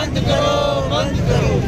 बंद करो, बंद करो।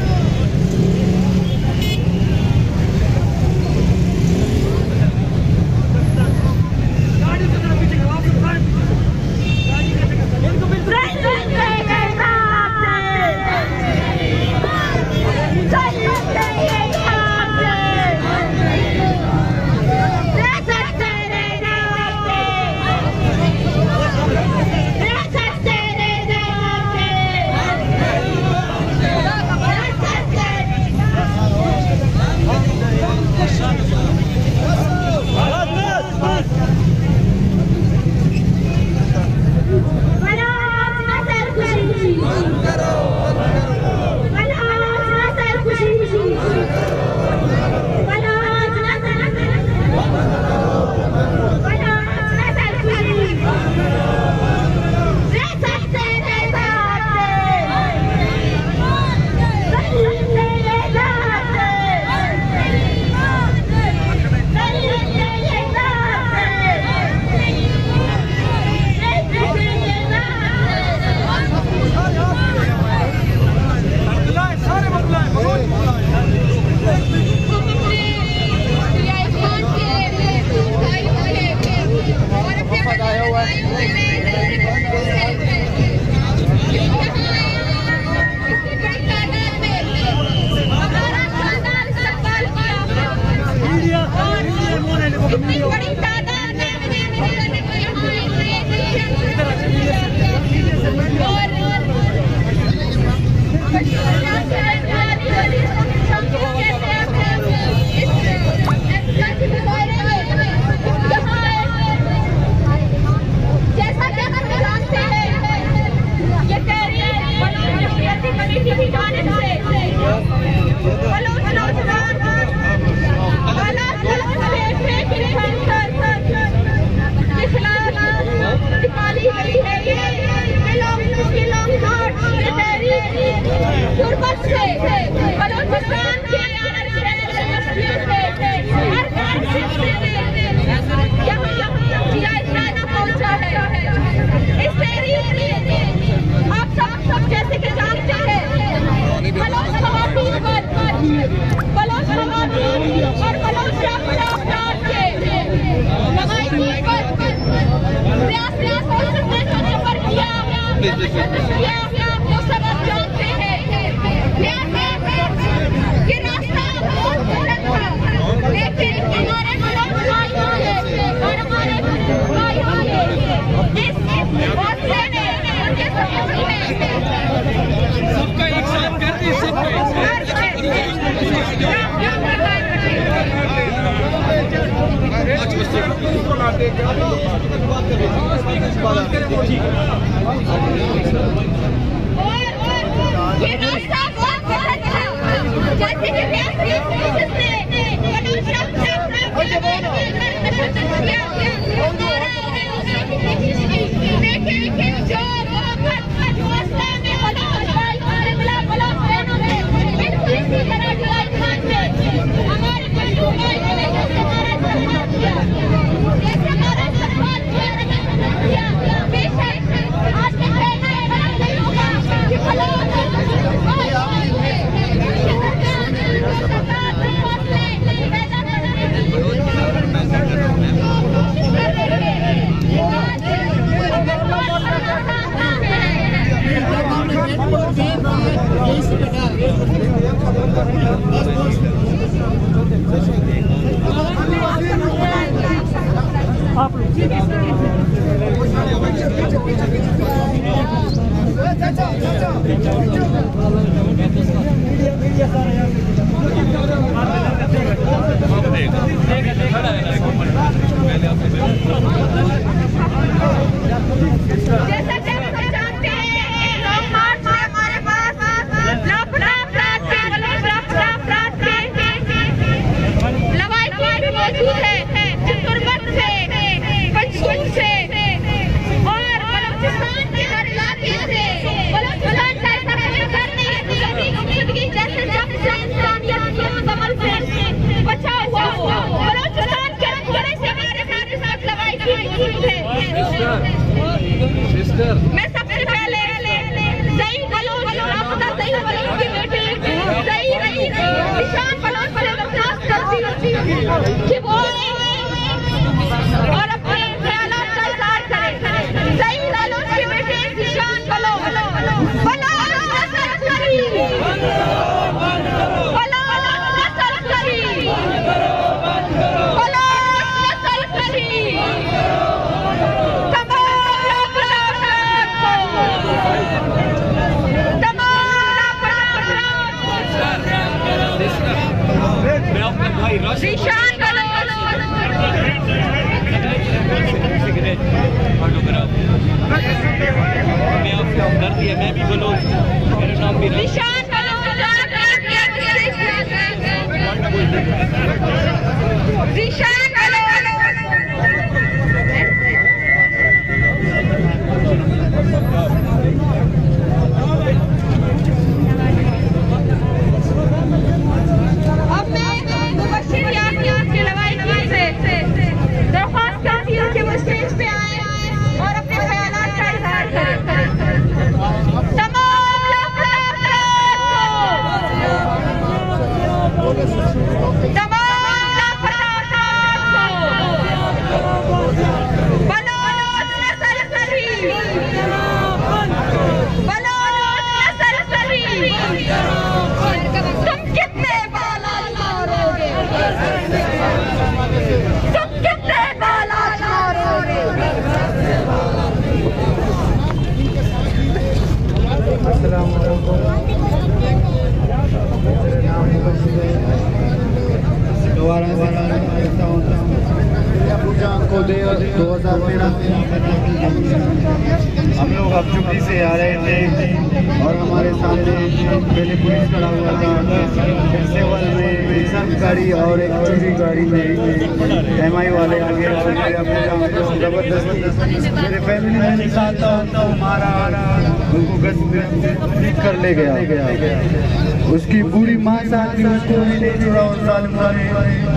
मैं सबसे पहले सही बलोच करती है। मैं भी बलोच, मेरा नाम भी निशान बलोच अब मैं मुबश्शिर यासिन के लवाई से दरख्वास्त करती हूँ कि वो स्टेज पे आए और अपने ख्यालात का इजहार करें। तमाम को दे 2013 हम लोग अबजुकी से आ रहे थे और हमारे सामने पहले पुलिस खड़ा हुआ था, सेवल में सब गाड़ी और एक चोरी गाड़ी में MI वाले आगे जबरदस्ती मेरे फैमिली में साथ था उनको मारा, उनको कर ले गया। उसकी पूरी माँ साथ थी, उसको भी नहीं छोड़ा और साल मारे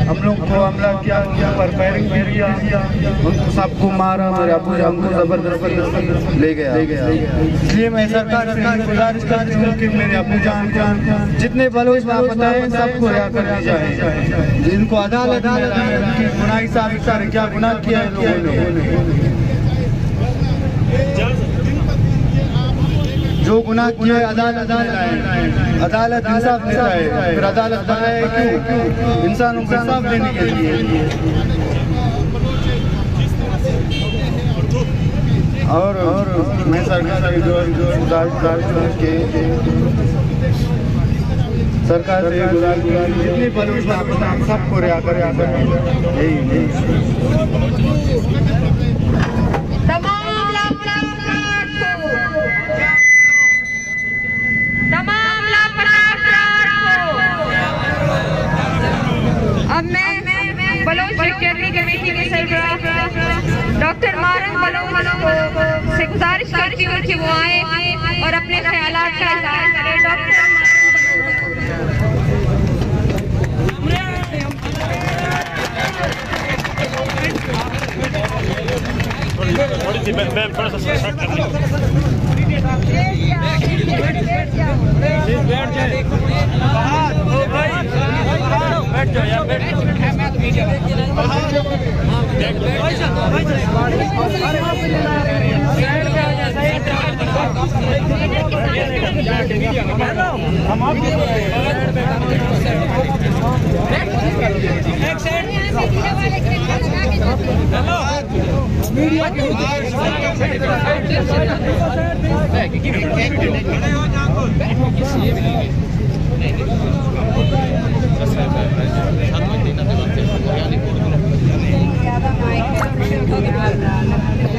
हम लोग को हमला किया, पर फायरिंग किया, उनको सबको मारा, मेरे अबू हमको जबरदस्त ले गया। इसलिए मैं सरकार से गुजारिश करती हूँ कि मेरे अबू जान जितने बलोच बताए सबको रिहा कर दी जाए, जिनको अदालत में उनकी गुनाही साबित करें, क्या गुनाह किया है लोगों ने। जो गुनाह किया है अदालत इंसाफ देता है, फिर अदालत बनाए क्यों? इंसानों को इंसाफ देने के लिए। और मैं सरकार से गुजारिश जितने बलोच सबको रिहा कर अब मैं बलोच सिक्योरिटी कमेटी के सरबराह डॉक्टर मारन बलोच से गुजारिश करती हूँ कि वो आए और अपने ख्यालात का इज़हार करें। डॉक्टर थोड़ा सा बैठ जाओ यार, बैठ जाओ।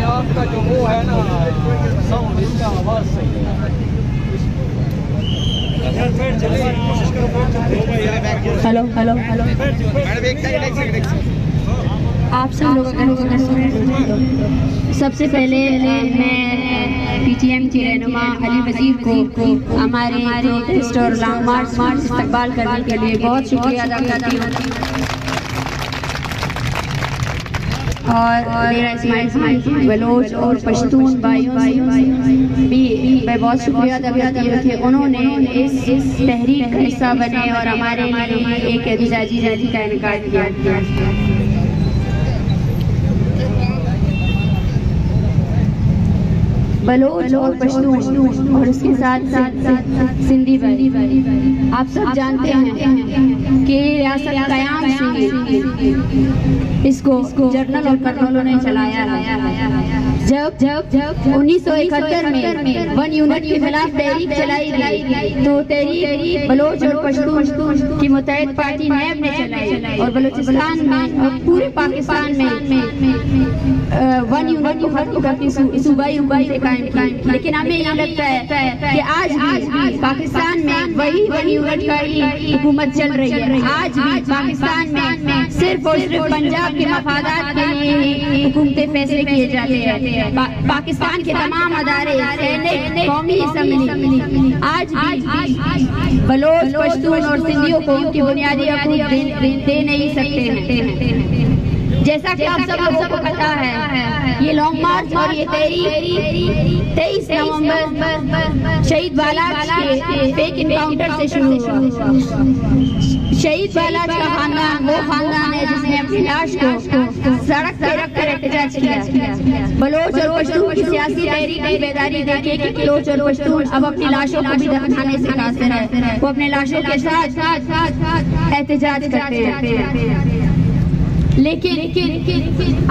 आपका जो वो है ना साउंड, इसका आवाज सही है। हेलो हेलो हेलो, आप सब लोग सबसे पहले मैं PTM की रहनुमा अली वजीर को हमारे स्टोर लॉन्ग मार्च इस्तकबाल करने के लिए बहुत शुक्रिया अदा करती हूँ। और मेरा इस्माइल बलोच और पश्तून भाइयों भी मैं बहुत शुक्रिया अदा करती हूँ कि उन्होंने इस तहरीक का हिस्सा बने और हमारे लिए एक एहतजाजी रैली का इनेकाद किया। बलोच और पश्तून और उसके साथ सिंधी भाई, आप सब जानते हैं कि रियासत कयाम से इसको जर्नल और कर्नलों ने चलाया है। जब 1971 में 1 यूनिट के खिलाफ तहरीक चलाई गई तो तहरीक बलोच और पश्तून की मुत्तहिद पार्टी नैब ने चलाई और बलूचिस्तान में और पूरे पाकिस्तान में 1 यूनिट को खत्म करके सूबाई हुकूमत कायम की। लेकिन हमें यह लगता है कि आज भी पाकिस्तान में वही 1 यूनिट का ही हुकूमत चल रही है। आज भी पाकिस्तान में सिर्फ और सिर्फ पंजाब के मफादात के लिए हुकूमतें फैसले किए जाते हैं। पाकिस्तान के तमाम अदारे, सेनेट, कौमी असम्बली आज भी बलोच, पश्तून और सिंधियों को उनकी बुनियादी हकूक दे नहीं सकते हैं। जैसा कि आप सब लोगों को पता है, ये लॉन्ग मार्च और ये तहरीक 23 नवंबर शहीद बालाज के फेक इनकाउंटर से शुरू हुआ। शहीद बालाज का खानदान वो खानदान है जिसने अपनी लाश को सड़क पे रखकर एहतजाज किया। बलोच और पश्तून की सियासी तहरीक की बेदारी देखिए कि बलोच और पश्तून अब अपनी लाशों को भी दफनाने से कासिर है। वो अपने लाशों के साथ एहतजाज करते हैं। लेकिन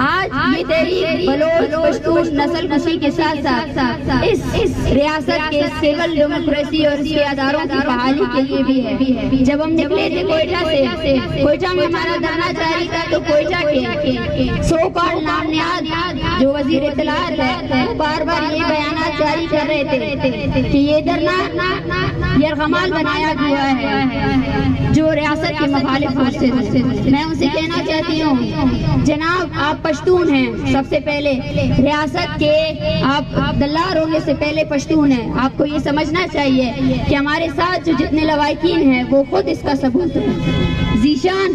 आज ये तहरीक बलोच, पश्तून नस्ल कुशी के साथ साथ इस रियासत के सिविल डेमोक्रेसी और इसके अदारों की बहाली के लिए भी है। जब हम निकले थे कोयटा से, कोयटा में हमारा धरना जारी था तो कोयटा के सो कॉल्ड नामनियाद जो वजीर इत्तलात है वो बार ये बयान जारी कर रहे थे कि ये धरना यरगमाल बनाया हुआ है जो रियासत के मुखालिफ फोर्सेस है। मैं उनसे कहना चाहती हूँ, जनाब आप पश्तून हैं, सबसे पहले रियासत के आप दल्लार होने से पहले पश्तून हैं। आपको ये समझना चाहिए कि हमारे साथ जो जितने लवाकिन हैं वो खुद इसका सबूत है। जीशान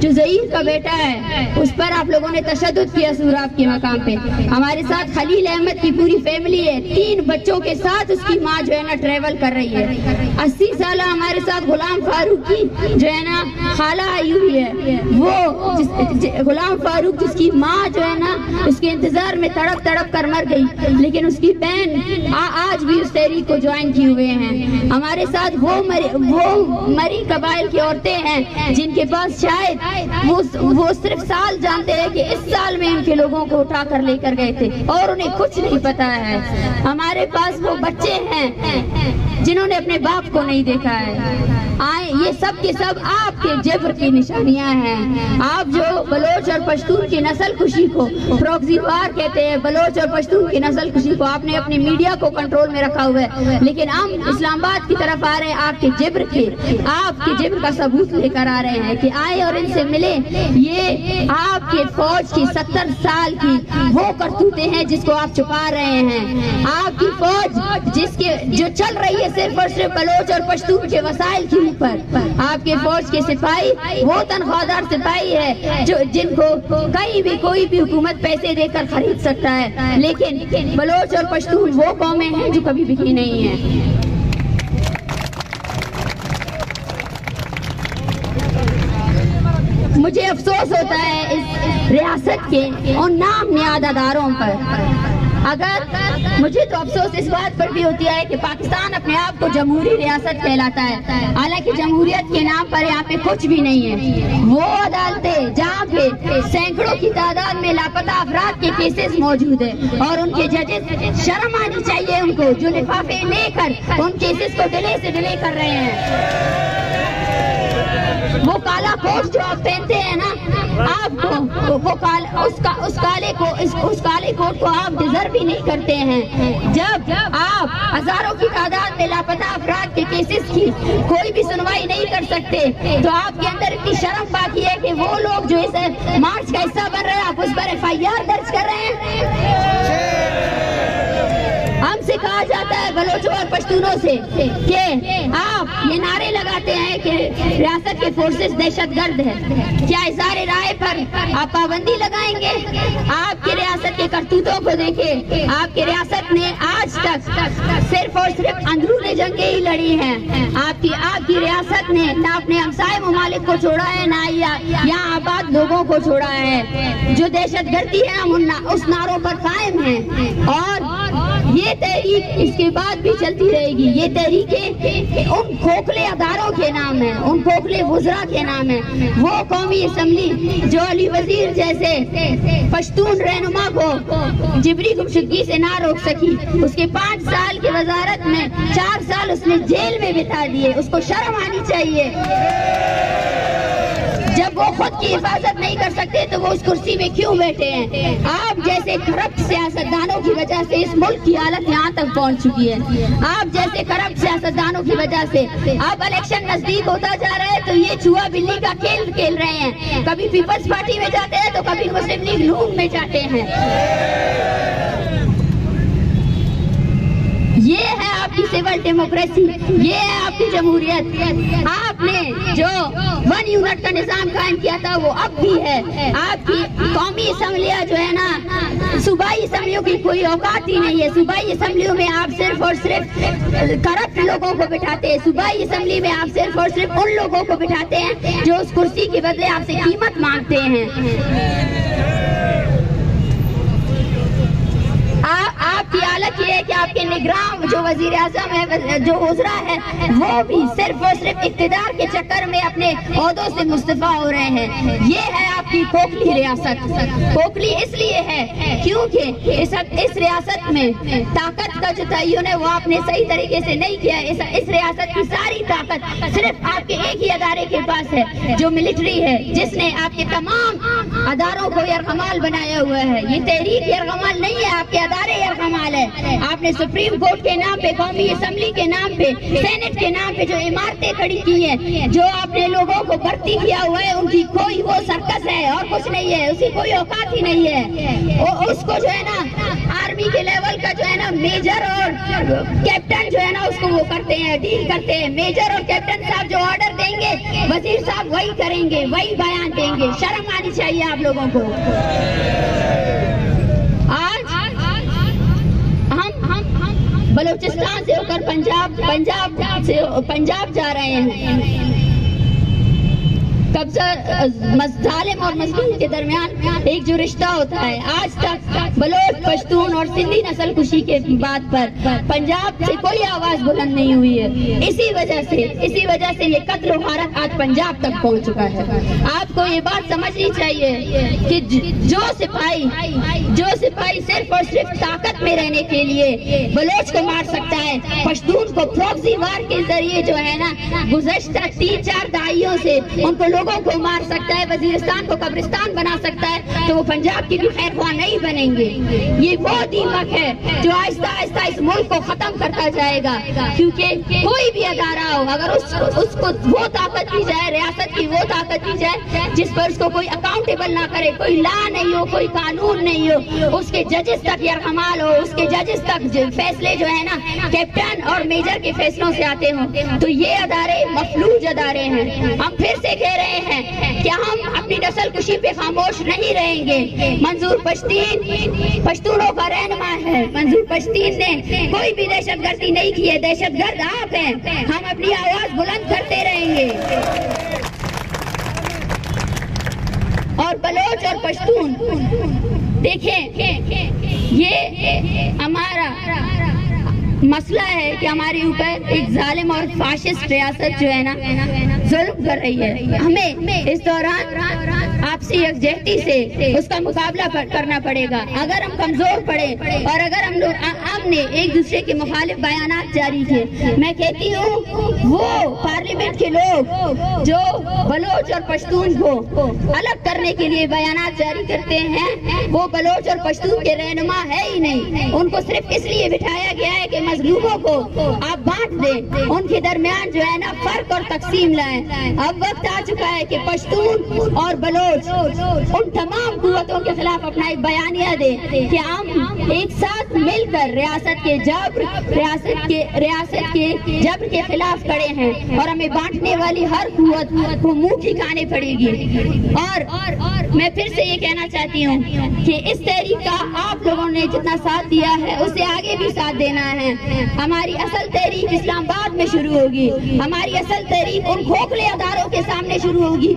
जो ज़हीर का बेटा है उस पर आप लोगों ने तशद्दुद किया सूराब के मकाम पे। हमारे साथ खलील अहमद की पूरी फैमिली है, 3 बच्चों के साथ उसकी माँ जो है ना ट्रेवल कर रही है। 80 साल हमारे साथ गुलाम फारूक की जो है ना खाला आई हुई है, वो गुलाम फारूक जिसकी माँ जो है ना उसके इंतजार में तड़प कर मर गई, लेकिन उसकी बहन आज भी उस तहरीक को ज्वाइन किए हुए हैं। हमारे साथ वो मरी कबाइल की औरतें हैं जिनके पास शायद वो सिर्फ साल जानते हैं कि इस साल में इनके लोगों को उठा कर लेकर गए थे और उन्हें कुछ नहीं पता है। हमारे पास वो बच्चे हैं जिन्होंने अपने बाप को नहीं देखा है। ये सब के सब आपके जबर की निशानियां हैं। आप जो बलोच और पश्तून की नस्ल कुशी को प्रॉक्सीवार कहते हैं, बलोच और पश्तून की नस्ल कुशी को आपने अपनी मीडिया को कंट्रोल में रखा हुआ है, लेकिन हम इस्लामाबाद की तरफ आ रहे हैं आपके जबर का सबूत लेकर आ रहे हैं कि आए और इनसे मिले। ये आपके फौज की 70 साल की वो करतूतें हैं जिसको आप छुपा रहे हैं। आपकी फौज जो चल रही है सिर्फ और सिर्फ बलोच और पश्तून के वसाइल के ऊपर। आपके फौज के सिपाही वो तनख्वाहदार सिपाही है जिनको कहीं भी कोई भी हुकूमत पैसे देकर खरीद सकता है, लेकिन बलोच और पश्तून वो कौमें हैं जो कभी बिकी नहीं है। मुझे अफसोस होता है इस रियासत के उन नाम नियाद अदारों पर। अगर मुझे तो अफसोस इस बात पर भी होती है कि पाकिस्तान अपने आप को जमहूरी रियासत कहलाता है, हालांकि जमहूरियत के नाम पर यहाँ पे कुछ भी नहीं है। वो अदालतें जहाँ पे सैकड़ों की तादाद में लापता अफराद के केसेस मौजूद है और उनके जजेस, शर्म आनी चाहिए उनको, जो लिफाफे लेकर उन केसेस को डिले से डिले कर रहे हैं। वो काला कोट जो आप पहनते हैं ना, आपको उस काले कोट को आप डिजर्व ही नहीं करते हैं। जब आप हजारों की तादाद में लापता अफराद के केसेस की कोई भी सुनवाई नहीं कर सकते तो आपके अंदर इतनी शर्म बाकी है कि वो लोग जो इस मार्च का हिस्सा बन रहे हैं आप उस पर FIR दर्ज कर रहे हैं। हमसे कहा जाता है बलोचों और पश्तूनों से कि आप ये नारे लगाते हैं कि रियासत के फोर्सेस दहशतगर्द है, क्या इज़हार राय पर आप पाबंदी लगाएंगे? आपकी रियासत के करतूतों को देखें। आपकी रियासत ने आज तक सिर्फ और सिर्फ अंदरूनी जंगें ही लड़ी हैं। आपकी रियासत ने ना अपने हमसाए ममालिक को छोड़ा है ना यहाँ आबाद लोगों को छोड़ा है। जो दहशतगर्दी है हम उस नारों पर कायम हैं और ये तहरीक इसके बाद भी चलती रहेगी। ये तहरीकें उन खोखले अदारों के नाम है, उन खोखले वुज़रा के नाम है। वो कौमी असम्बली जो अली वजीर जैसे पश्तून रहनुमा को जिबरी गुमशुदगी से ना रोक सकी, उसके 5 साल की वजारत में 4 साल उसने जेल में बिता दिए, उसको शर्म आनी चाहिए। जब वो खुद की हिफाजत नहीं कर सकते तो वो उस कुर्सी में क्यों बैठे हैं? आप जैसे करप्ट सियासतदानों की वजह से इस मुल्क की हालत यहाँ तक पहुँच चुकी है। आप जैसे करप्ट सियासतदानों की वजह से अब इलेक्शन नजदीक होता जा रहा है तो ये चूहा बिल्ली का खेल खेल रहे हैं। कभी पीपल्स पार्टी में जाते हैं तो कभी मुस्लिम लीग नून में जाते हैं। ये है आपकी सिविल डेमोक्रेसी, ये है आपकी जमहूरियत। आपने जो 1 यूनिट का निजाम कायम किया था वो अब भी है। आपकी कौमी असम्बलियाँ जो है ना, सूबाई असम्बलियों की कोई औकात ही नहीं है। सूबाई असम्बलियों में आप सिर्फ और सिर्फ करप्ट लोगों को बिठाते हैं। सूबाई असम्बली में आप सिर्फ और सिर्फ उन लोगों को बिठाते हैं जो उस कुर्सी के बदले आपसे कीमत मांगते हैं। आपकी हालत ये है कि आपके निगरान जो वजीर आजम है, जो वज़रा है, वो भी सिर्फ और सिर्फ इक़्तिदार के चक्कर में अपने ओहदों से मुस्तफा हो रहे हैं। ये है आपकी खोखली रियासत। खोखली इसलिए है क्योंकि इस रियासत में ताकत का जो तयन है वो आपने सही तरीके से नहीं किया। इस रियासत की सारी ताकत सिर्फ आपके एक ही अदारे के पास है, जो मिलिट्री है, जिसने आपके तमाम अदारों को यरगमाल बनाया हुआ है। ये तहरीक यरगमाल नहीं है, आपके अदारे यरगमाल है। आपने सुप्रीम कोर्ट के नाम पे, कौमी असम्बली के नाम पे, सेनेट के नाम पे जो इमारतें खड़ी की हैं, जो आपने लोगों को भर्ती किया हुआ है, उनकी कोई वो सर्कस है और कुछ नहीं है, उसकी कोई औकात ही नहीं है। उसको जो है ना आर्मी के लेवल का जो है ना मेजर और कैप्टन जो है ना उसको वो करते हैं, डील करते हैं। मेजर और कैप्टन साहब जो ऑर्डर देंगे वजीर साहब वही करेंगे, वही बयान देंगे। शर्म आनी चाहिए आप लोगों को। बलूचिस्तान से होकर पंजाब जा रहे हैं। कब्जा जालिम और मजलूम के दरमियान एक जो रिश्ता होता है, आज तक बलोच, पश्तून और सिंधी नस्ल कुशी के बात पर पंजाब से कोई आवाज बुलंद नहीं हुई है। इसी वजह से ये कत्ल भारत आज पंजाब तक पहुंच चुका है। आपको ये बात समझनी चाहिए कि जो सिपाही सिर्फ और सिर्फ ताकत में रहने के लिए बलोच को मार सकता है, पश्तून को प्रॉक्सी वार के जरिए जो है ना गुज़श्ता 3-4 दहाइयों से उनको लोगों को मार सकता है, वजीरिस्तान को कब्रिस्तान बना सकता है, तो वो पंजाब की भी खैर ख्वाह नहीं बनेंगे। ये वो दीमक है जो आहिस्ता आहिस्ता इस मुल्क को खत्म करता जाएगा। क्योंकि कोई भी अदारा हो, अगर उसको वो ताकत दी जाए, रियासत की वो ताकत दी जाए जिस पर उसको कोई अकाउंटेबल ना करे, कोई लॉ नहीं हो, कोई कानून नहीं हो, उसके जजेस तक यरगमाल हो, उसके जजेस तक फैसले जो है ना कैप्टन और मेजर के फैसलों से आते हो, तो ये अदारे मफलूज अदारे हैं। हम फिर से कह रहे हैं कि हम अपनी नस्ल कुशी पे खामोश नहीं रहेंगे। मंजूर पश्तूनों का रहनुमा है। मंजूर पश्तीन ने कोई भी दहशतगर्दी नहीं की है, दहशतगर्द आप हैं। हम अपनी आवाज बुलंद करते रहेंगे। और बलोच और पश्तून देखें, ये हमारा मसला है कि हमारे ऊपर एक जालिम और फाशिस्ट रियासत जो है ना जुल्म कर रही है। हमें इस दौरान आपसी यकजहती से उसका मुकाबला करना पड़ेगा। अगर हम कमजोर पड़े और अगर हमने एक दूसरे के मुखालिफ बयानात जारी किए, मैं कहती हूँ वो पार्लियामेंट के लोग जो बलोच और पश्तून को अलग करने के लिए बयानात जारी करते हैं, वो बलोच और पश्तून के रहनुमा है ही नहीं। उनको सिर्फ इसलिए बिठाया गया है कि मजलूमों को आप बांट दें, उनके दरमियान जो है ना फर्क और तकसीम लाएं। अब वक्त आ चुका है कि पश्तून और बलोच उन तमाम कुव्वतों के खिलाफ अपना एक बयानिया दे कि हम एक साथ मिलकर रियासत के जब्र के खिलाफ खड़े हैं और हमें बांटने वाली हर कुव्वत को मुंह की खाने पड़ेगी। और मैं फिर से ये कहना चाहती हूँ कि इस तहरीक का आप लोगों ने जितना साथ दिया है उससे आगे भी साथ देना है। हमारी असल तहरीक इस्लामाबाद में शुरू होगी। हमारी असल तहरीक उन खोखले अदारों के सामने शुरू होगी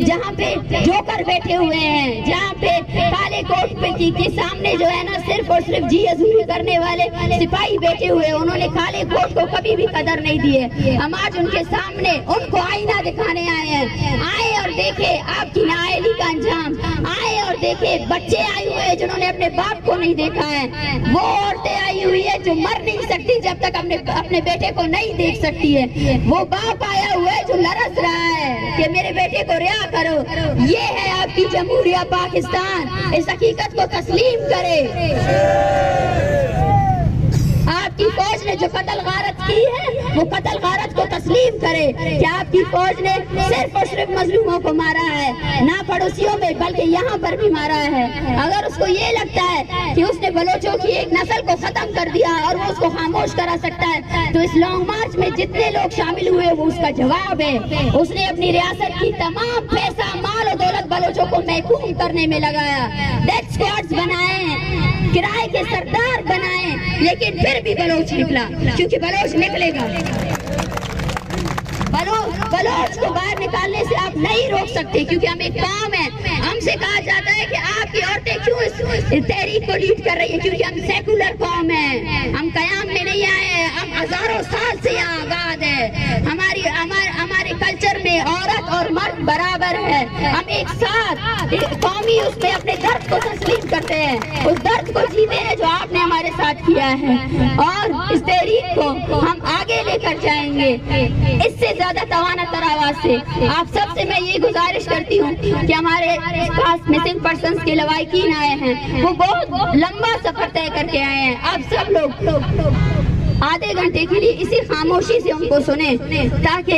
जहाँ पे जोकर बैठे हुए हैं, जहाँ पे काले कोट पे के सामने जो है ना सिर्फ और सिर्फ जी हजूरी करने करने वाले सिपाही बैठे हुए, उन्होंने काले कोट को कभी भी कदर नहीं दी है। हम आज उनके सामने उनको आईना दिखाने आए हैं। आए और देखे आपकी नाअहली का अंजाम, आए और देखे बच्चे आए हुए हैं जिन्होंने अपने बाप को नहीं देखा है, वो औरतें आई हुई है जो मर नहीं सकती जब तक अपने बेटे को नहीं देख सकती है, वो बाप आया हुआ है जो लरस रहा है कि मेरे बेटे को रिहा करो। ये है आपकी जमहूरिया पाकिस्तान, इस हकीकत को तस्लीम करे। आपकी फौज ने जो कत्ल गारत की है वो कत्ल गारत को तस्लीम करे कि आपकी फौज ने सिर्फ और सिर्फ मजलूमों को मारा है, ना पड़ोसियों में बल्कि यहाँ पर भी मारा है। अगर उसको ये लगता है कि उसने बलोचों की एक नस्ल को खत्म कर दिया और वो उसको खामोश करा सकता है, तो इस लॉन्ग मार्च में जितने लोग शामिल हुए वो उसका जवाब है। उसने अपनी रियासत की तमाम पैसा माल और दौलत बलोचों को महकूम करने में लगाया, डेथ स्क्वाड्स बनाए, किराए के सरदार बनाए, लेकिन फिर भी बलोच निकला, क्योंकि बलोच निकलेगा। बलोच को बाहर निकालने से आप नहीं रोक सकते, क्योंकि हम एक कौम है। हमसे कहा जाता है कि आपकी औरतें क्यों इस तहरीक को लीड कर रही है, क्योंकि हम सेकुलर कौम है, हम कयाम में नहीं आए हैं, हम हजारों साल से यहाँ आबाद है। हमारे कल्चर में औरत और मर्द बराबर है, हम एक साथ कौमी उसमें अपने दर्द को तस्लीम करते हैं, उस दर्द को जीते हैं जो आपने हमारे साथ किया है, और इस तहरीक को हम आगे लेकर जाएंगे इससे ज्यादा तवाना तर आवाज से। आप सबसे मैं ये गुजारिश करती हूँ कि हमारे पास मिसिंग पर्सन्स के लवाकिन आए हैं, वो बहुत लंबा सफर तय करके आए हैं। आप सब लोग आधे घंटे के लिए इसी खामोशी से उनको सुने, ताकि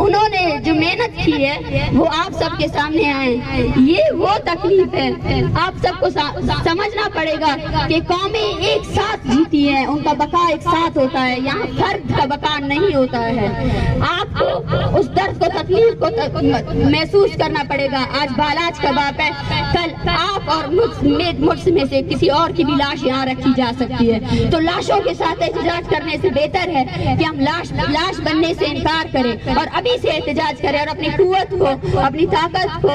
उन्होंने जो मेहनत की है वो आप सबके सामने आए। ये वो तकलीफ है, आप सबको समझना पड़ेगा कि कौमें एक साथ जीती है, उनका बका एक साथ होता है, यहाँ फर्द का बका नहीं होता है। आपको उस दर्द को, तकलीफ को महसूस करना पड़ेगा। आज बालाज का बाप है, कल आप और मुझ में से किसी और की भी लाश यहाँ रखी जा सकती है, तो लाशों के साथ एहतजाज करने से बेहतर है कि हम लाश बनने से इनकार करें और अभी से एहतजाज करें और अपनी कुव्वत को, अपनी ताकत को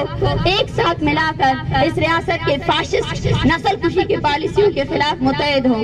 एक साथ मिलाकर इस रियासत के फाशिस्ट नस्ल कुशी की पॉलिसियों के खिलाफ मुतहद हों।